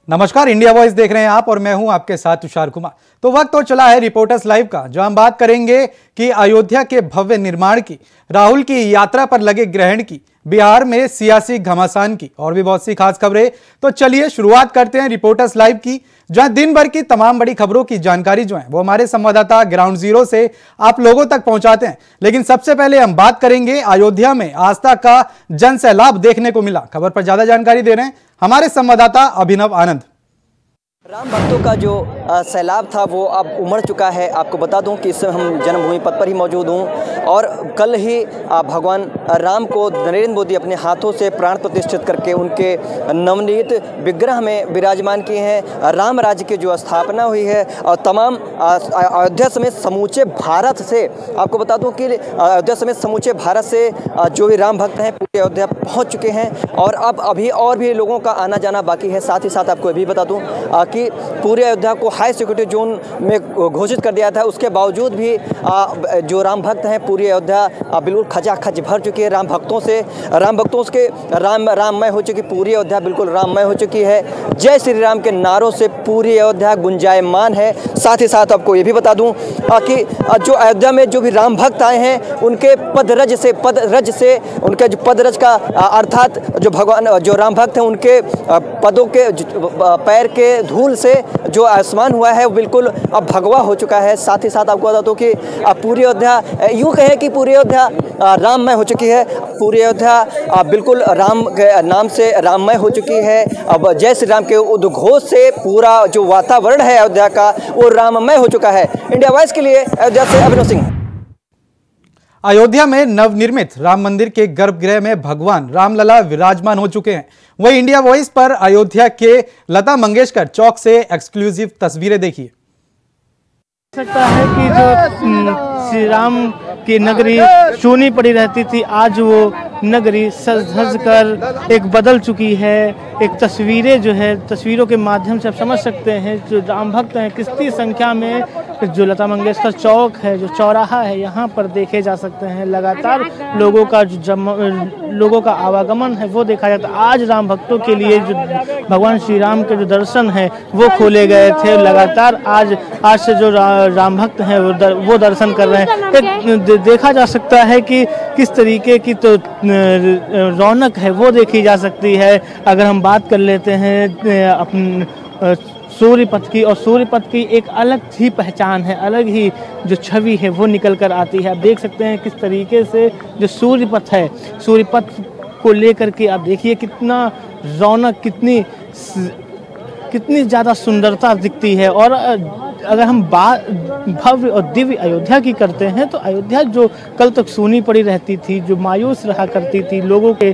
नमस्कार, India voice देख रहे हैं आप और मैं हूं आपके साथ तुषार कुमार। तो वक्त तो चला है रिपोर्टर्स लाइव का, जो हम बात करेंगे कि अयोध्या के भव्य निर्माण की, राहुल की यात्रा पर लगे ग्रहण की, बिहार में सियासी घमासान की और भी बहुत सी खास खबरें। तो चलिए शुरुआत करते हैं रिपोर्टर्स लाइव की, जहां दिन भर की तमाम बड़ी खबरों की जानकारी जो है वो हमारे संवाददाता ग्राउंड जीरो से आप लोगों तक पहुंचाते हैं। लेकिन सबसे पहले हम बात करेंगे अयोध्या में आस्था का जन सैलाब देखने को मिला। खबर पर ज्यादा जानकारी दे रहे हैं हमारे संवाददाता अभिनव आनंद। राम भक्तों का जो सैलाब था वो अब उमड़ चुका है। आपको बता दूं कि इस समय हम जन्मभूमि पथ पर ही मौजूद हूं और कल ही भगवान राम को नरेंद्र मोदी अपने हाथों से प्राण प्रतिष्ठित करके उनके नवनीत विग्रह में विराजमान किए हैं। राम राज्य की जो स्थापना हुई है और तमाम अयोध्या समेत समूचे भारत से, आपको बता दूं कि अयोध्या समेत समूचे भारत से जो भी राम भक्त हैं पूरे अयोध्या पहुँच चुके हैं और अब अभी और भी लोगों का आना जाना बाकी है। साथ ही साथ आपको ये भी बता दूँ कि पूरे अयोध्या को हाई सिक्योरिटी जोन में घोषित कर दिया था, उसके बावजूद भी जो राम भक्त हैं पूरी अयोध्या बिल्कुल खचाखच भर चुकी है राम भक्तों से। राम भक्तों के राममय हो चुकी पूरी अयोध्या, बिल्कुल राममय हो चुकी है। जय श्री राम के नारों से पूरी अयोध्या गुंजायमान है। साथ ही साथ आपको ये भी बता दूं कि जो अयोध्या में जो भी राम भक्त आए हैं उनके पदरज से उनके जो पदरज का अर्थात जो भगवान जो राम भक्त हैं उनके पदों के पैर के धूल से जो आसमान हुआ है वो बिल्कुल अब भगवा हो चुका है। साथ ही साथ आपको बता दूं कि पूरी अयोध्या, यूँ कहें कि पूरी अयोध्या राममय हो चुकी है। पूरी अयोध्या बिल्कुल राम के नाम से राममय हो चुकी है। अब जय श्री राम के उद्घोष से पूरा जो वातावरण है अयोध्या का वो राममय हो चुका है। इंडिया वॉइस के लिए अयोध्या से अभिनव सिंह। अयोध्या में नवनिर्मित राम मंदिर के गर्भगृह में भगवान रामलला विराजमान हो चुके हैं। वहीं इंडिया वॉइस पर अयोध्या के लता मंगेशकर चौक से एक्सक्लूसिव तस्वीरें देखिए। सकता है कि जो श्री राम की नगरी सूनी पड़ी रहती थी, आज वो नगरी सज धज कर एक बदल चुकी है। एक तस्वीरें जो है, तस्वीरों के माध्यम से आप समझ सकते हैं जो राम भक्त हैं कितनी संख्या में जो लता मंगेशकर चौक है, जो चौराहा है, यहाँ पर देखे जा सकते हैं। लगातार लोगों का आवागमन है वो देखा जाता है। आज राम भक्तों के लिए जो भगवान श्री राम के जो दर्शन है वो खोले गए थे। लगातार आज से जो राम भक्त हैं वो दर्शन कर रहे हैं। देखा जा सकता है कि किस तरीके की तो रौनक है वो देखी जा सकती है। अगर हम बात कर लेते हैं अपन सूर्य पथ की, और सूर्य पथ की एक अलग ही पहचान है, अलग ही जो छवि है वो निकल कर आती है। आप देख सकते हैं किस तरीके से जो सूर्य पथ है, सूर्य पथ को लेकर के आप देखिए कितना रौनक, कितनी ज़्यादा सुंदरता दिखती है। और अगर हम बात भव्य और दिव्य अयोध्या की करते हैं तो अयोध्या जो कल तक सूनी पड़ी रहती थी, जो मायूस रहा करती थी, लोगों के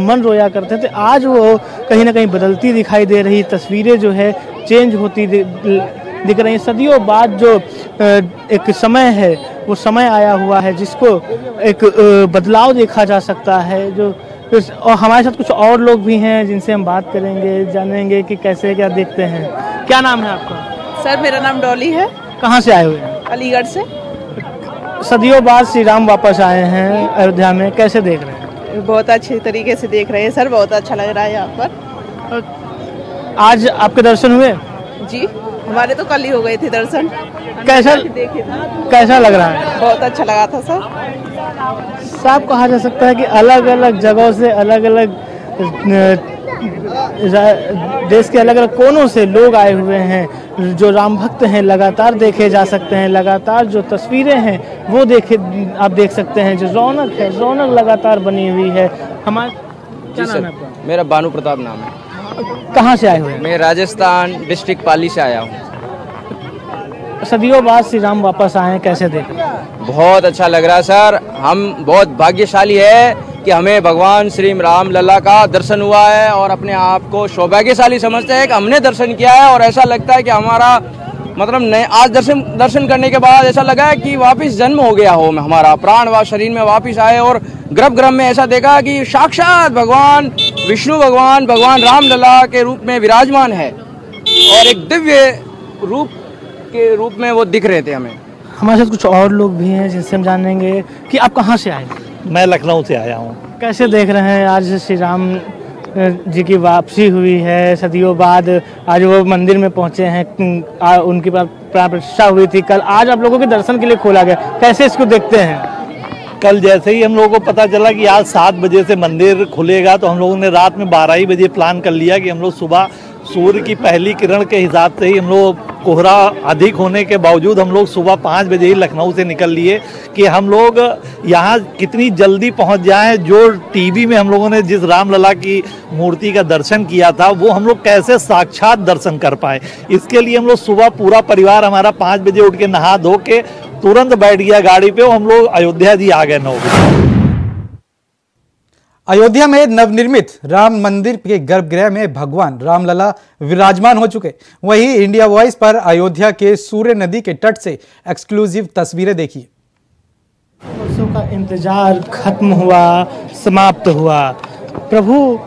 मन रोया करते थे, आज वो कहीं ना कहीं बदलती दिखाई दे रही। तस्वीरें जो है चेंज होती दिख रही हैं। सदियों बाद जो एक समय है वो समय आया हुआ है जिसको एक बदलाव देखा जा सकता है। और हमारे साथ कुछ और लोग भी हैं जिनसे हम बात करेंगे, जानेंगे कि कैसे क्या देखते हैं। क्या नाम है आपका? सर मेरा नाम डॉली है। कहाँ से आए हुए हैं? अलीगढ़ से। सदियों बाद श्री राम वापस आए हैं अयोध्या में, कैसे देख रहे हैं? बहुत अच्छे तरीके से देख रहे हैं सर, बहुत अच्छा लग रहा है यहाँ पर। आज आपके दर्शन हुए? जी, हमारे तो कल ही हो गए थे दर्शन। कैसा लग रहा है? बहुत अच्छा लगा था सर। साफ कहा जा सकता है कि अलग अलग जगहों से, अलग अलग देश के अलग अलग कोनों से लोग आए हुए हैं जो राम भक्त हैं। लगातार देखे जा सकते हैं, लगातार जो तस्वीरें हैं वो आप देख सकते हैं। जो रौनक है, रौनक लगातार बनी हुई है। हमारा क्या नाम है आपका? मेरा बानू प्रताप नाम है। कहाँ से आए हुए हैं? मैं राजस्थान डिस्ट्रिक्ट पाली से आया हूँ। सदियों बाद श्री राम वापस आए हैं, कैसे देख रहे हैं? बहुत अच्छा लग रहा है सर। हम बहुत भाग्यशाली है कि हमें भगवान श्री राम लला का दर्शन हुआ है और अपने आप को सौभाग्यशाली समझते हैं कि हमने दर्शन किया है। और ऐसा लगता है कि हमारा मतलब आज दर्शन करने के बाद ऐसा लगा है कि वापस जन्म हो गया हो, हमारा प्राण व शरीर में वापस आए। और गर्भगृह में ऐसा देखा कि साक्षात भगवान विष्णु भगवान राम लला के रूप में विराजमान है और एक दिव्य रूप के रूप में वो दिख रहे थे हमें। हमारे साथ कुछ और लोग भी हैं जिनसे हम जानेंगे कि आप कहाँ से आए? मैं लखनऊ से आया हूँ। कैसे देख रहे हैं आज श्री राम जी की वापसी हुई है सदियों बाद। आज वो मंदिर में पहुंचे हैं, उनकी प्राण प्रतिष्ठा हुई थी कल, आज आप लोगों के दर्शन के लिए खोला गया, कैसे इसको देखते हैं? कल जैसे ही हम लोगों को पता चला कि आज 7 बजे से मंदिर खुलेगा, तो हम लोगों ने रात में 12 ही बजे प्लान कर लिया कि हम लोग सुबह सूर्य की पहली किरण के हिसाब से ही हम लोग, कोहरा अधिक होने के बावजूद हम लोग सुबह 5 बजे ही लखनऊ से निकल लिए कि हम लोग यहाँ कितनी जल्दी पहुँच जाएं। जो टीवी में हम लोगों ने जिस रामलला की मूर्ति का दर्शन किया था, वो हम लोग कैसे साक्षात दर्शन कर पाए। इसके लिए हम लोग सुबह पूरा परिवार हमारा 5 बजे उठ के नहा धो के तुरंत बैठ गया गाड़ी पे, हम लोग अयोध्या जी आ गए 9 बजे। अयोध्या में नवनिर्मित राम मंदिर के गर्भगृह में भगवान रामलला विराजमान हो चुके। वहीं इंडिया वॉइस पर अयोध्या के सूर्य नदी के तट से एक्सक्लूसिव तस्वीरें देखिए। वर्षों का इंतजार खत्म हुआ, समाप्त हुआ। प्रभु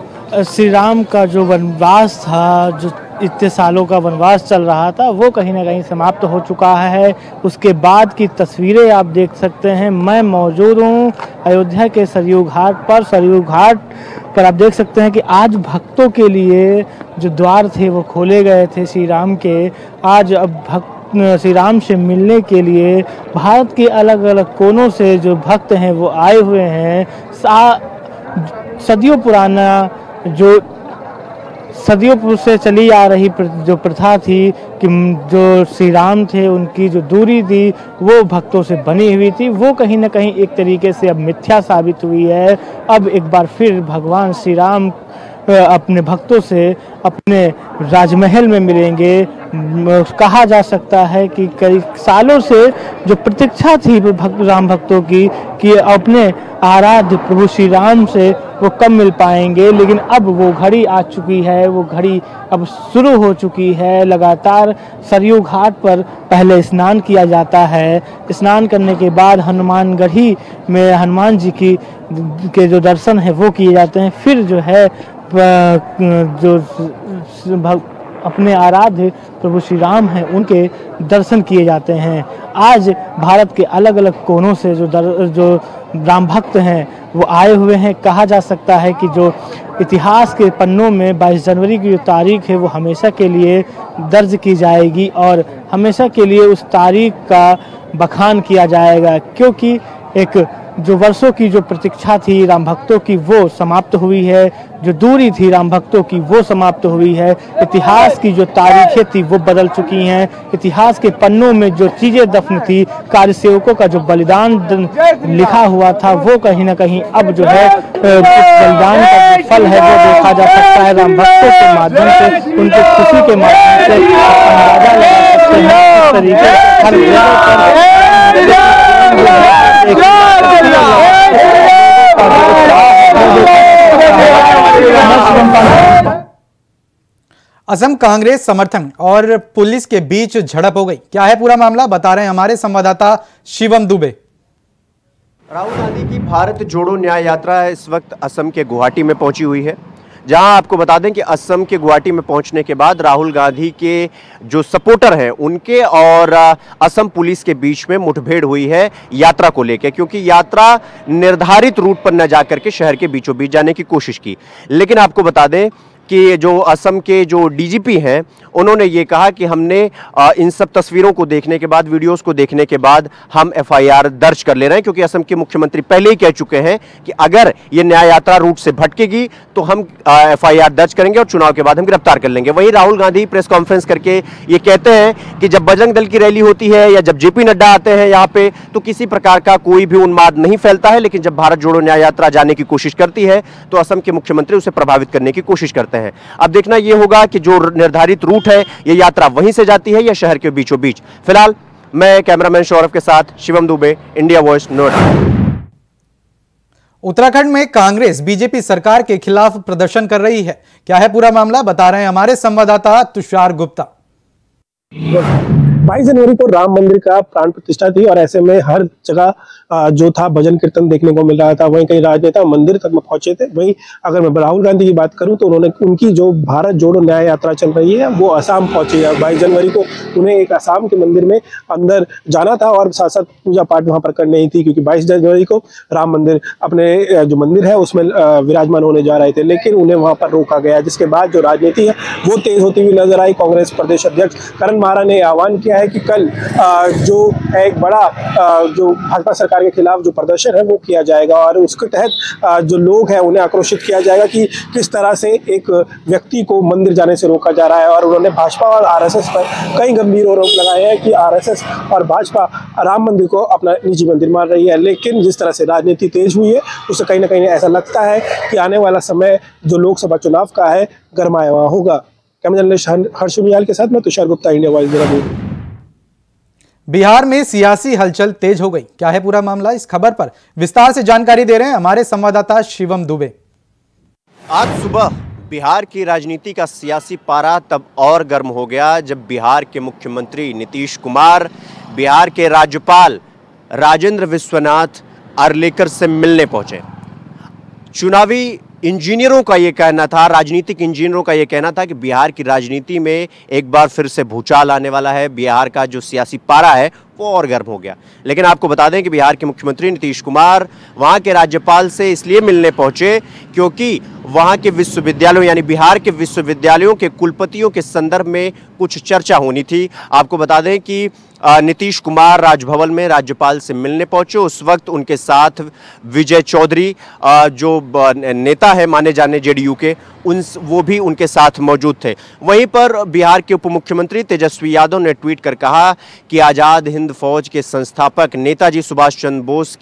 श्री राम का जो वनवास था, जो इतने सालों का वनवास चल रहा था, वो कहीं ना कहीं समाप्त हो चुका है। उसके बाद की तस्वीरें आप देख सकते हैं। मैं मौजूद हूँ अयोध्या के सरयू घाट पर। सरयू घाट पर आप देख सकते हैं कि आज भक्तों के लिए जो द्वार थे वो खोले गए थे श्री राम के। आज अब श्री राम से मिलने के लिए भारत के अलग अलग कोनों से जो भक्त हैं वो आए हुए हैं। सदियों पुराना जो सदियों से चली आ रही जो प्रथा थी कि जो श्री राम थे उनकी जो दूरी थी वो भक्तों से बनी हुई थी, वो कहीं ना कहीं एक तरीके से अब मिथ्या साबित हुई है। अब एक बार फिर भगवान श्री राम अपने भक्तों से अपने राजमहल में मिलेंगे। कहा जा सकता है कि कई सालों से जो प्रतीक्षा थी राम भक्तों की कि अपने आराध्य प्रभु श्री राम से वो कब मिल पाएंगे, लेकिन अब वो घड़ी आ चुकी है। वो घड़ी अब शुरू हो चुकी है। लगातार सरयू घाट पर पहले स्नान किया जाता है। स्नान करने के बाद हनुमानगढ़ी में हनुमान जी के जो दर्शन है वो किए जाते हैं। फिर जो है जो अपने आराध्य प्रभु श्री राम हैं उनके दर्शन किए जाते हैं। आज भारत के अलग अलग कोनों से जो राम भक्त हैं वो आए हुए हैं। कहा जा सकता है कि जो इतिहास के पन्नों में 22 जनवरी की जो तारीख है वो हमेशा के लिए दर्ज की जाएगी और हमेशा के लिए उस तारीख का बखान किया जाएगा, क्योंकि एक जो वर्षों की जो प्रतीक्षा थी राम भक्तों की वो समाप्त हुई है। जो दूरी थी राम भक्तों की वो समाप्त हुई है। इतिहास की जो तारीखें थी वो बदल चुकी हैं। इतिहास के पन्नों में जो चीज़ें दफन थी, कार्यसेवकों का जो बलिदान लिखा हुआ था, वो कहीं ना कहीं अब जो है बलिदान का जो फल है वो देखा जा सकता है राम भक्तों के माध्यम से, उनके खुशी के माध्यम से अंदाजा लगा सकते हैं इस तरीके से हर जगह असम कांग्रेस समर्थन और पुलिस के बीच झड़प हो गई। क्या है पूरा मामला, बता रहे हैं हमारे संवाददाता शिवम दुबे। राहुल गांधी की भारत जोड़ो न्याय यात्रा इस वक्त असम के गुवाहाटी में पहुंची हुई है, जहां आपको बता दें कि असम के गुवाहाटी में पहुंचने के बाद राहुल गांधी के जो सपोर्टर हैं उनके और असम पुलिस के बीच में मुठभेड़ हुई है यात्रा को लेकर, क्योंकि यात्रा निर्धारित रूट पर न जाकर के शहर के बीचों बीच जाने की कोशिश की। लेकिन आपको बता दें कि जो असम के जो डीजीपी हैं उन्होंने ये कहा कि हमने इन सब तस्वीरों को देखने के बाद, वीडियोस को देखने के बाद हम एफआईआर दर्ज कर ले रहे हैं, क्योंकि असम के मुख्यमंत्री पहले ही कह चुके हैं कि अगर ये न्याय यात्रा रूट से भटकेगी तो हम एफआईआर दर्ज करेंगे और चुनाव के बाद हम गिरफ्तार कर लेंगे। वहीं राहुल गांधी प्रेस कॉन्फ्रेंस करके ये कहते हैं कि जब बजरंग दल की रैली होती है या जब जेपी नड्डा आते हैं यहाँ पे तो किसी प्रकार का कोई भी उन्माद नहीं फैलता है, लेकिन जब भारत जोड़ो न्याय यात्रा जाने की कोशिश करती है तो असम के मुख्यमंत्री उसे प्रभावित करने की कोशिश करते हैं। अब देखना यह होगा कि जो निर्धारित रूट है ये यात्रा वहीं से जाती है या शहर के बीचों बीच। फिलहाल मैं कैमरामैन सौरभ के साथ शिवम दुबे, इंडिया वॉइस, नोएडा। उत्तराखंड में कांग्रेस बीजेपी सरकार के खिलाफ प्रदर्शन कर रही है। क्या है पूरा मामला, बता रहे हैं हमारे संवाददाता तुषार गुप्ता। 22 जनवरी को राम मंदिर का प्राण प्रतिष्ठा थी और ऐसे में हर जगह जो था भजन कीर्तन देखने को मिल रहा था। वहीं कई राजनेता मंदिर तक में पहुंचे थे। वहीं अगर मैं राहुल गांधी की बात करूं तो उन्होंने उनकी जो भारत जोड़ो न्याय यात्रा चल रही है वो असम पहुंची है। 22 जनवरी को उन्हें एक असम के मंदिर में अंदर जाना था और साथ साथ पूजा पाठ वहां पर करनी ही थी, क्योंकि 22 जनवरी को राम मंदिर अपने जो मंदिर है उसमें विराजमान होने जा रहे थे, लेकिन उन्हें वहां पर रोका गया। जिसके बाद जो राजनीति है वो तेज होती हुई नजर आई। कांग्रेस प्रदेश अध्यक्ष करण मारा ने आह्वान किया है कि कल जो एक बड़ा जो भाजपा सरकार के खिलाफ जो प्रदर्शन है वो किया जाएगा और उसके तहत जो लोग हैं उन्हें आक्रोशित किया जाएगा कि किस तरह से एक व्यक्ति को मंदिर जाने से रोका जा रहा है। और उन्होंने भाजपा और आरएसएस पर कई गंभीर आरोप लगाए हैं कि आरएसएस और भाजपा राम मंदिर को अपना निजी मंदिर मान रही है। लेकिन जिस तरह से राजनीति तेज हुई है उससे कहीं ना कहीं ऐसा लगता है कि आने वाला समय जो लोकसभा चुनाव का है गरमाया हुआ होगा। कैमरा जर्नलिस्ट हर्ष मियाल के साथ मैं तुषार गुप्ता, इंडिया वॉइस देहरादून। बिहार में सियासी हलचल तेज हो गई, क्या है पूरा मामला? इस खबर पर विस्तार से जानकारी दे रहे हैं हमारे संवाददाता शिवम दुबे। आज सुबह बिहार की राजनीति का सियासी पारा तब और गर्म हो गया जब बिहार के मुख्यमंत्री नीतीश कुमार बिहार के राज्यपाल राजेंद्र विश्वनाथ अर्लेकर से मिलने पहुंचे। चुनावी इंजीनियरों का ये कहना था, राजनीतिक इंजीनियरों का ये कहना था कि बिहार की राजनीति में एक बार फिर से भूचाल आने वाला है। बिहार का जो सियासी पारा है वो और गर्म हो गया। लेकिन आपको बता दें कि बिहार के मुख्यमंत्री नीतीश कुमार वहां के राज्यपाल से इसलिए मिलने पहुंचे क्योंकि वहां के विश्वविद्यालयों यानी बिहार के विश्वविद्यालयों के कुलपतियों के संदर्भ में कुछ चर्चा होनी थी। आपको बता दें कि नीतीश कुमार राजभवन में राज्यपाल से मिलने पहुंचे। उस वक्त उनके साथ विजय चौधरी जो नेता है माने जाने जेडीयू के, वो भी उनके साथ मौजूद थे। वहीं पर बिहार के उप मुख्यमंत्री तेजस्वी यादव ने ट्वीट कर कहा कि आज़ाद हिंद फौज के संस्थापक नेताजी सुभाष चंद्र बोस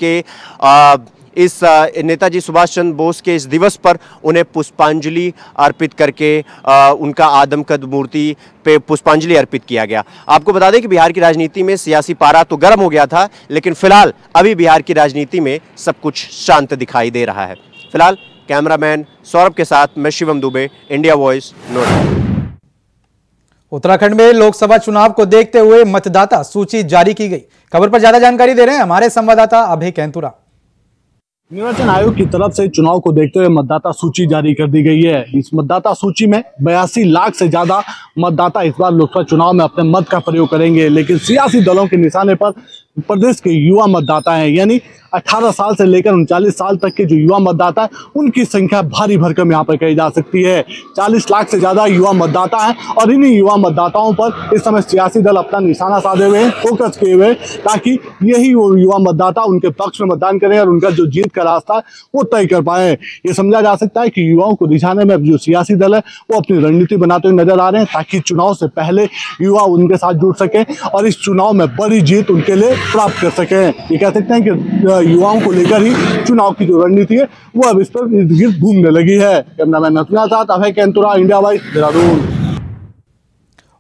के इस दिवस पर उन्हें पुष्पांजलि अर्पित करके उनका आदमकद मूर्ति पे पुष्पांजलि अर्पित किया गया। आपको बता दें कि बिहार की राजनीति में सियासी पारा तो गर्म हो गया था, लेकिन फिलहाल अभी बिहार की राजनीति में सब कुछ शांत दिखाई दे रहा है। फिलहाल कैमरामैन सौरभ के साथ मैं शिवम दुबे, इंडिया वॉइस, नोएडा। उत्तराखंड में लोकसभा चुनाव को देखते हुए मतदाता सूची जारी की गई। खबर पर ज्यादा जानकारी दे रहे हैं हमारे संवाददाता अभय कैंतुरा। निर्वाचन आयोग की तरफ से चुनाव को देखते हुए मतदाता सूची जारी कर दी गई है। इस मतदाता सूची में 82 लाख से ज्यादा मतदाता इस बार लोकसभा चुनाव में अपने मत का प्रयोग करेंगे, लेकिन सियासी दलों के निशाने पर प्रदेश के युवा मतदाता हैं, यानी 18 साल से लेकर 39 साल तक के जो युवा मतदाता है उनकी संख्या भारी भरकम यहाँ पर कही जा सकती है। 40 लाख से ज्यादा युवा मतदाता हैं और इन्हीं युवा मतदाताओं पर इस समय सियासी दल अपना निशाना साधे हुए हैं, फोकस किए हुए, ताकि यही वो युवा मतदाता उनके पक्ष में मतदान करें और उनका जो जीत का रास्ता है वो तय कर पाए। ये समझा जा सकता है कि युवाओं को रिझाने में जो सियासी दल है वो अपनी रणनीति बनाते हुए नजर आ रहे हैं, ताकि चुनाव से पहले युवा उनके साथ जुड़ सके और इस चुनाव में बड़ी जीत उनके लिए प्राप्त कर सके। ये कह सकते हैं कि युवाओं को लेकर ही चुनाव की जो रणनीति है वो अब इस पर इर्द गिर्द घूमने लगी है। कैमरामैन नथुना साथ अभय कैंतुरा, इंडिया वॉइस, देहरादून।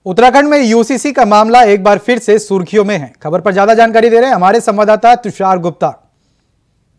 उत्तराखंड में यूसीसी का मामला एक बार फिर से सुर्खियों में है। खबर पर ज्यादा जानकारी दे रहे हैं हमारे संवाददाता तुषार गुप्ता।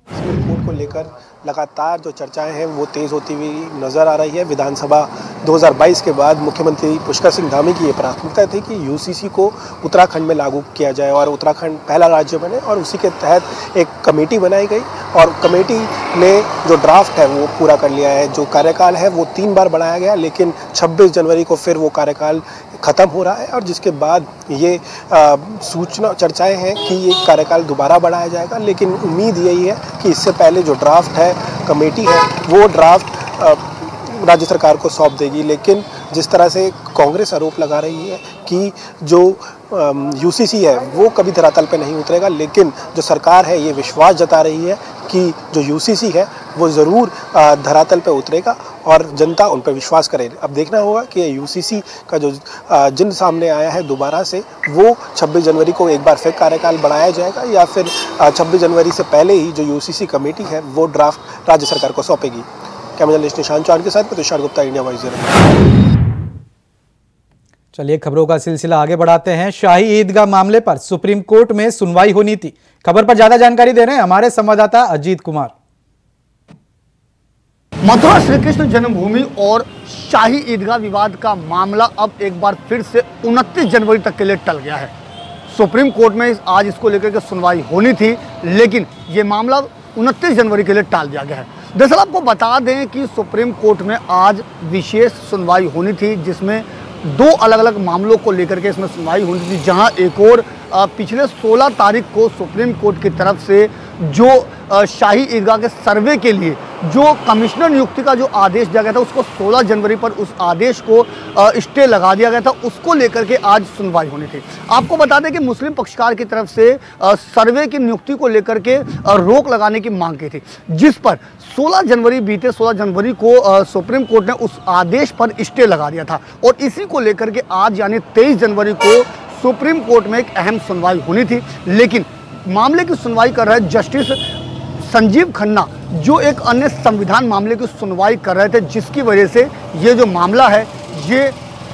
रिपोर्ट को लेकर लगातार जो चर्चाएं हैं वो तेज होती हुई नजर आ रही है। विधानसभा 2022 के बाद मुख्यमंत्री पुष्कर सिंह धामी की ये प्राथमिकता थी कि यूसीसी को उत्तराखंड में लागू किया जाए और उत्तराखंड पहला राज्य बने, और उसी के तहत एक कमेटी बनाई गई और कमेटी ने जो ड्राफ्ट है वो पूरा कर लिया है। जो कार्यकाल है वो 3 बार बढ़ाया गया, लेकिन 26 जनवरी को फिर वो कार्यकाल ख़त्म हो रहा है और जिसके बाद ये सूचना चर्चाएं हैं कि ये कार्यकाल दोबारा बढ़ाया जाएगा। लेकिन उम्मीद यही है कि इससे पहले जो ड्राफ्ट है कमेटी है वो ड्राफ्ट राज्य सरकार को सौंप देगी। लेकिन जिस तरह से कांग्रेस आरोप लगा रही है कि जो यूसीसी है वो कभी धरातल पे नहीं उतरेगा, लेकिन जो सरकार है ये विश्वास जता रही है कि जो यूसीसी है वो ज़रूर धरातल पे उतरेगा और जनता उन पर विश्वास करे। अब देखना होगा कि यूसीसी का जो जिन सामने आया है दोबारा से वो 26 जनवरी को एक बार फिर कार्यकाल बढ़ाया जाएगा या फिर 26 जनवरी से पहले ही जो यूसीसी कमेटी है वो ड्राफ्ट राज्य सरकार को सौंपेगी। कैमरा जर्नलिस्ट निशांत चौहान के साथ मैं तुषार गुप्ता, इंडिया वॉइस। चलिए खबरों का सिलसिला आगे बढ़ाते हैं। शाही ईदगाह मामले पर सुप्रीम कोर्ट में सुनवाई होनी थी। खबर पर ज्यादा जानकारी दे रहे हैं हमारे संवाददाता अजीत कुमार। मथुरा श्री कृष्ण जन्मभूमि और शाही ईदगाह विवाद का मामला अब एक बार फिर से 29 जनवरी तक के लिए टल गया है। सुप्रीम कोर्ट में आज इसको लेकर के सुनवाई होनी थी, लेकिन ये मामला 29 जनवरी के लिए टाल दिया गया है। दरअसल आपको बता दें कि सुप्रीम कोर्ट में आज विशेष सुनवाई होनी थी, जिसमें 2 अलग अलग मामलों को लेकर के इसमें सुनवाई होनी थी। जहां एक और पिछले 16 तारीख को सुप्रीम कोर्ट की तरफ से जो शाही ईदगाह के सर्वे के लिए जो कमिश्नर नियुक्ति का जो आदेश दिया गया था, उसको 16 जनवरी पर उस आदेश को स्टे लगा दिया गया था। उसको लेकर के आज सुनवाई होनी थी। आपको बता दें कि मुस्लिम पक्षकार की तरफ से सर्वे की नियुक्ति को लेकर के रोक लगाने की मांग की थी, जिस पर 16 जनवरी को सुप्रीम कोर्ट ने उस आदेश पर स्टे लगा दिया था। और इसी को लेकर के आज यानी 23 जनवरी को सुप्रीम कोर्ट में एक अहम सुनवाई होनी थी। लेकिन मामले की सुनवाई कर रहे जस्टिस संजीव खन्ना, जो एक अन्य संविधान मामले की सुनवाई कर रहे थे, जिसकी वजह से ये जो मामला है ये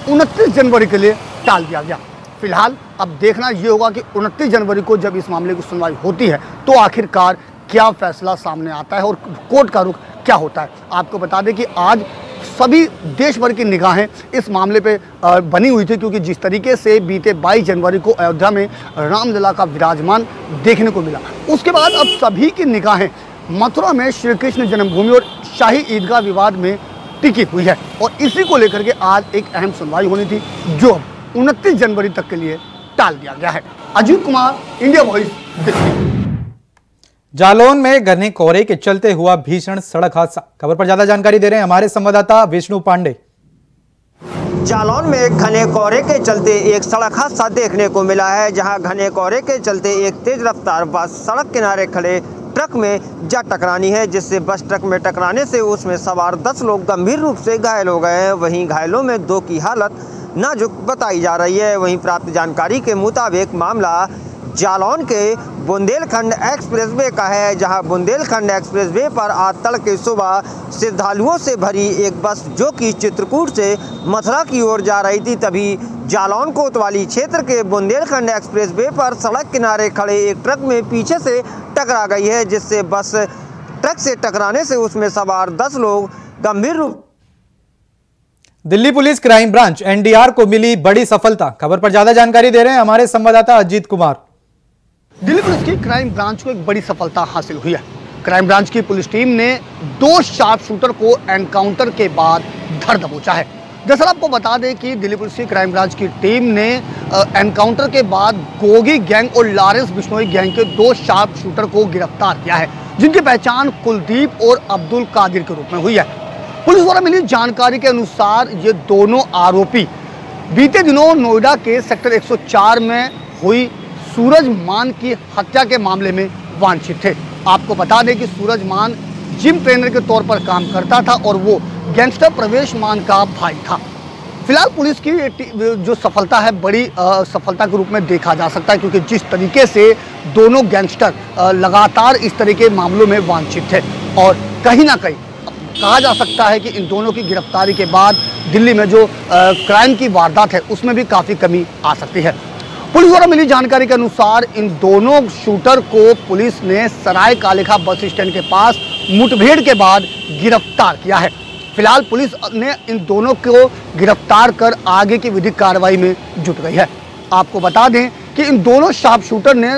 29 जनवरी के लिए टाल दिया गया। फिलहाल अब देखना ये होगा कि 29 जनवरी को जब इस मामले की सुनवाई होती है तो आखिरकार क्या फैसला सामने आता है और कोर्ट का रुख क्या होता है। आपको बता दें कि आज सभी देश भर की निगाहें इस मामले पे बनी हुई थी, क्योंकि जिस तरीके से बीते 22 जनवरी को अयोध्या में रामलला का विराजमान देखने को मिला, उसके बाद अब सभी की निगाहें मथुरा में श्री कृष्ण जन्मभूमि और शाही ईदगाह विवाद में टिकी हुई है। और इसी को लेकर के आज एक अहम सुनवाई होनी थी, जो 29 जनवरी तक के लिए टाल दिया गया है। Ajit Kumar, India voice, Delhi. जालौन में घने कोहरे के चलते हुआ भीषण सड़क हादसा। खबर पर ज्यादा जानकारी दे रहे हैं हमारे संवाददाता विष्णु पांडे। जालौन में घने कोहरे के चलते एक सड़क हादसा देखने को मिला है, जहां घने कोहरे के चलते एक तेज रफ्तार बस सड़क किनारे खड़े ट्रक में जा टकरानी है, जिससे बस ट्रक में टकराने से उसमें सवार 10 लोग गंभीर रूप से घायल हो गए हैं। वहीं घायलों में 2 की हालत नाजुक बताई जा रही है। वहीं प्राप्त जानकारी के मुताबिक मामला जालौन के बुंदेलखंड एक्सप्रेसवे का है, जहां बुंदेलखंड एक्सप्रेसवे पर आज तड़के सुबह श्रद्धालुओं से भरी एक बस जो कि चित्रकूट से मथुरा की ओर जा रही थी, तभी जालौन कोतवाली क्षेत्र के बुंदेलखंड एक्सप्रेसवे पर सड़क किनारे खड़े एक ट्रक में पीछे से टकरा गई है, जिससे बस ट्रक से टकराने से उसमें सवार 10 लोग गंभीर रूप। Delhi police crime branch NDR को मिली बड़ी सफलता। खबर पर ज्यादा जानकारी दे रहे हैं हमारे संवाददाता अजीत कुमार। दिल्ली पुलिस की क्राइम ब्रांच को एक बड़ी सफलता हासिल हुई है। क्राइम ब्रांच की पुलिस टीम ने 2 शार्प शूटर को एनकाउंटर के बाद धर दबोचा है। दरअसल आपको बता दें कि दिल्ली पुलिस की क्राइम ब्रांच की टीम ने एनकाउंटर के बाद गोगी गैंग और लॉरेंस बिश्नोई गैंग के 2 शार्प शूटर को गिरफ्तार किया है, जिनकी पहचान कुलदीप और अब्दुल कादिर के रूप में हुई है। पुलिस द्वारा मिली जानकारी के अनुसार ये दोनों आरोपी बीते दिनों नोएडा के सेक्टर 104 में हुई सूरज मान की हत्या के मामले में वांछित थे। आपको बता दें कि सूरज मान जिम ट्रेनर के तौर पर काम करता था और वो गैंगस्टर प्रवेश मान का भाई था। फिलहाल पुलिस की जो सफलता है बड़ी सफलता के रूप में देखा जा सकता है, क्योंकि जिस तरीके से दोनों गैंगस्टर लगातार इस तरह के मामलों में वांछित थे और कहीं ना कहीं कहा जा सकता है कि इन दोनों की गिरफ्तारी के बाद दिल्ली में जो क्राइम की वारदात है उसमें भी काफ़ी कमी आ सकती है। पुलिस द्वारा मिली जानकारी के अनुसार इन दोनों शूटर को पुलिस ने सराय कालेखा बस स्टैंड के पास मुठभेड़ के बाद गिरफ्तार किया है। फिलहाल पुलिस ने इन दोनों को गिरफ्तार कर आगे की विधिक कार्रवाई में जुट गई है। आपको बता दें कि इन दोनों शार्प शूटर ने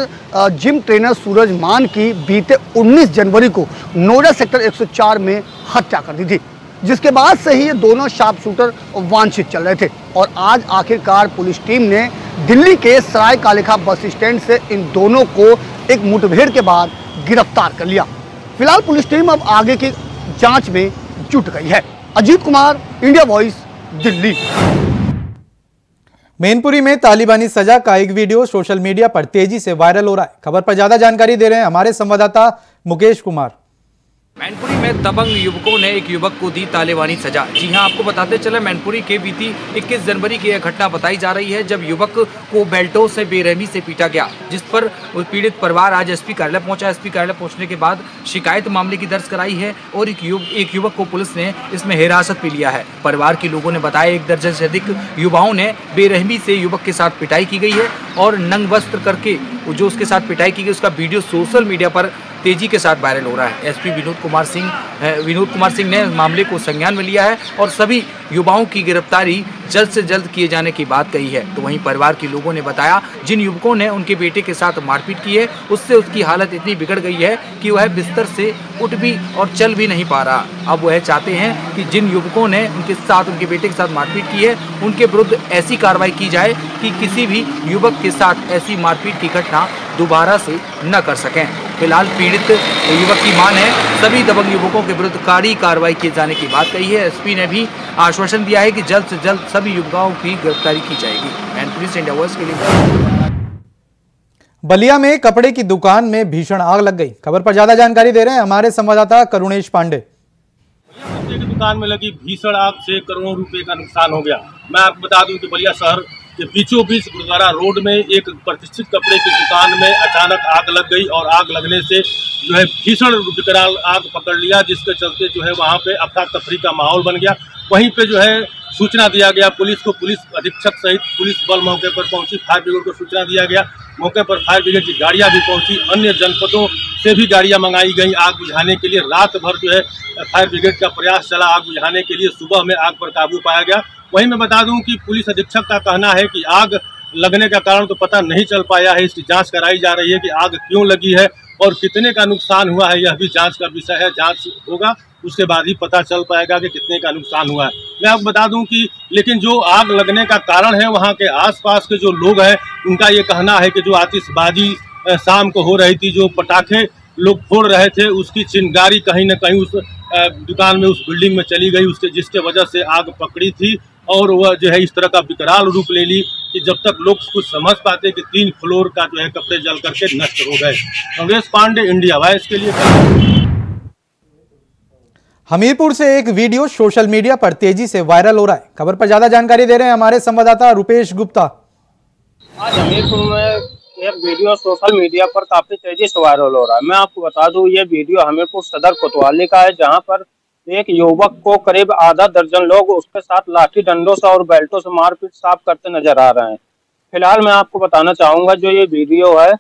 जिम ट्रेनर सूरज मान की बीते 19 जनवरी को नोएडा सेक्टर 104 में हत्या कर दी थी, जिसके बाद से ही ये दोनों शार्प शूटर वांछित चल रहे थे। और आज आखिरकार पुलिस टीम ने दिल्ली के सराय कालेखा बस स्टैंड से इन दोनों को एक मुठभेड़ के बाद गिरफ्तार कर लिया। फिलहाल पुलिस टीम अब आगे की जांच में जुट गई है। Ajit Kumar, India voice, Delhi. मैनपुरी में तालिबानी सजा का एक वीडियो सोशल मीडिया पर तेजी से वायरल हो रहा है। खबर पर ज्यादा जानकारी दे रहे हैं हमारे संवाददाता मुकेश कुमार। मैनपुरी में दबंग युवकों ने एक युवक को दी तालिबानी सजा। जी हां, आपको बताते चले मैनपुरी के बीती 21 जनवरी की यह घटना बताई जा रही है, जब युवक को बेल्टों से बेरहमी से पीटा गया, जिस पर पीड़ित परिवार आज एसपी कार्यालय पहुंचा। एसपी कार्यालय पहुंचने के बाद शिकायत मामले की दर्ज कराई है और एक युवक को पुलिस ने इसमें हिरासत में लिया है। परिवार के लोगों ने बताया 1 दर्जन से अधिक युवाओं ने बेरहमी से युवक के साथ पिटाई की गई है और नंग वस्त्र करके जो उसके साथ पिटाई की गई उसका वीडियो सोशल मीडिया पर तेजी के साथ वायरल हो रहा है। एसपी विनोद कुमार सिंह ने मामले को संज्ञान में लिया है और सभी युवाओं की गिरफ्तारी जल्द से जल्द किए जाने की बात कही है। तो वहीं परिवार के लोगों ने बताया जिन युवकों ने उनके बेटे के साथ मारपीट की है उससे उसकी हालत इतनी बिगड़ गई है कि वह बिस्तर से उठ भी और चल भी नहीं पा रहा। अब वह चाहते हैं कि जिन युवकों ने उनके बेटे के साथ मारपीट की है उनके विरुद्ध ऐसी कार्रवाई की जाए कि किसी भी युवक के साथ ऐसी मारपीट की घटना दोबारा से न कर सकें। फिलहाल पीड़ित युवक की मां ने सभी दबंग युवकों के विरुद्ध कड़ी कार्रवाई किए जाने की बात कही है। एसपी ने भी आश्वासन दिया है कि जल्द से जल्द सभी युवकों की गिरफ्तारी की जाएगी। मैनपुरी से इंडिया वॉइस के लिए। बलिया में कपड़े की दुकान में भीषण आग लग गई। खबर पर ज्यादा जानकारी दे रहे हैं हमारे संवाददाता करुणेश पांडे। कपड़े की दुकान में लगी भीषण आग से करोड़ों रुपए का नुकसान हो गया। मैं आपको बता दूं कि बलिया शहर के बीचों बीच गुरुद्वारा रोड में एक प्रतिष्ठित कपड़े की दुकान में अचानक आग लग गई और आग लगने से जो है भीषण विकराल आग पकड़ लिया, जिसके चलते जो है वहाँ पे अफरा तफरी का माहौल बन गया। वहीं पे जो है सूचना दिया गया पुलिस को, पुलिस अधीक्षक सहित पुलिस बल मौके पर पहुंची, फायर ब्रिगेड को सूचना दिया गया। मौके पर फायर ब्रिगेड की गाड़ियां भी पहुंची, अन्य जनपदों से भी गाड़ियां मंगाई गई आग बुझाने के लिए। रात भर जो है फायर ब्रिगेड का प्रयास चला आग बुझाने के लिए। सुबह में आग पर काबू पाया गया। वहीं मैं बता दूं कि पुलिस अधीक्षक का कहना है कि आग लगने का कारण तो पता नहीं चल पाया है, इसकी जांच कराई जा रही है कि आग क्यों लगी है और कितने का नुकसान हुआ है, यह भी जांच का विषय है। जांच होगा उसके बाद ही पता चल पाएगा कि कितने का नुकसान हुआ है। मैं आपको बता दूं कि लेकिन जो आग लगने का कारण है वहां के आसपास के जो लोग हैं उनका ये कहना है कि जो आतिशबाजी शाम को हो रही थी, जो पटाखे लोग फोड़ रहे थे, उसकी चिंगारी कहीं न कहीं उस दुकान में, उस बिल्डिंग में चली गई, उसके जिसके वजह से आग पकड़ी थी और वह जो है इस तरह का विकराल रूप ले ली कि जब तक लोग कुछ समझ पाते कि 3 फ्लोर का जो है कपड़े जल करके नष्ट हो गए। कमलेश पांडे, इंडिया वॉइस के लिए। हमीरपुर से एक वीडियो सोशल मीडिया पर तेजी से वायरल हो रहा है। खबर पर ज्यादा जानकारी दे रहे हैं हमारे संवाददाता रुपेश गुप्ता। आज हमीरपुर में एक वीडियो सोशल मीडिया पर काफी तेजी से वायरल हो रहा है। मैं आपको बता दूं ये वीडियो हमीरपुर सदर कोतवाली का है, जहां पर एक युवक को करीब आधा दर्जन लोग उसके साथ लाठी डंडों से और बेल्टों से मारपीट साफ करते नजर आ रहे हैं। फिलहाल मैं आपको बताना चाहूंगा जो ये वीडियो है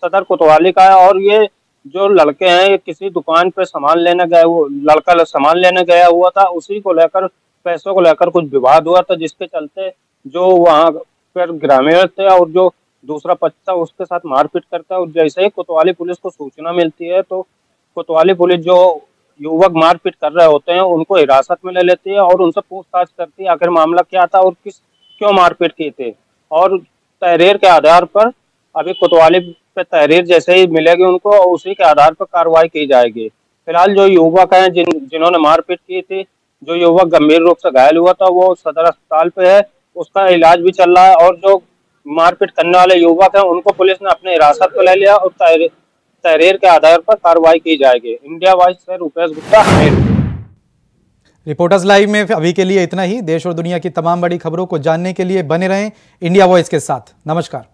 सदर कोतवाली का है और ये जो लड़के हैं ये किसी दुकान पे सामान लेने गए, वो लड़का सामान लेने गया हुआ था, उसी को लेकर पैसों को लेकर कुछ विवाद हुआ था, जिसके चलते जो वहाँ पर ग्रामीण थे और जो दूसरा पक्ष था उसके साथ मारपीट करता है। और जैसे ही कोतवाली पुलिस को सूचना मिलती है तो कोतवाली पुलिस जो युवक मारपीट कर रहे होते हैं उनको हिरासत में ले लेती है और उनसे पूछताछ करती है आखिर मामला क्या था और क्यों मारपीट की थी। और तहरीर के आधार पर अभी कोतवाली पे तहरीर जैसे ही मिलेगी उनको, उसी के आधार पर कार्रवाई की जाएगी। फिलहाल जो युवक हैं जिन्होंने मारपीट की थी, जो युवक गंभीर रूप से घायल हुआ था वो सदर अस्पताल पे है, उसका इलाज भी चल रहा है और जो मारपीट करने वाले युवक हैं उनको पुलिस ने अपने हिरासत में ले लिया और तहरीर के आधार पर कार्रवाई की जाएगी। इंडिया वॉइस से रुपेश गुप्ता। रिपोर्टर्स लाइव में अभी के लिए इतना ही। देश और दुनिया की तमाम बड़ी खबरों को जानने के लिए बने रहें इंडिया वॉइस के साथ। नमस्कार।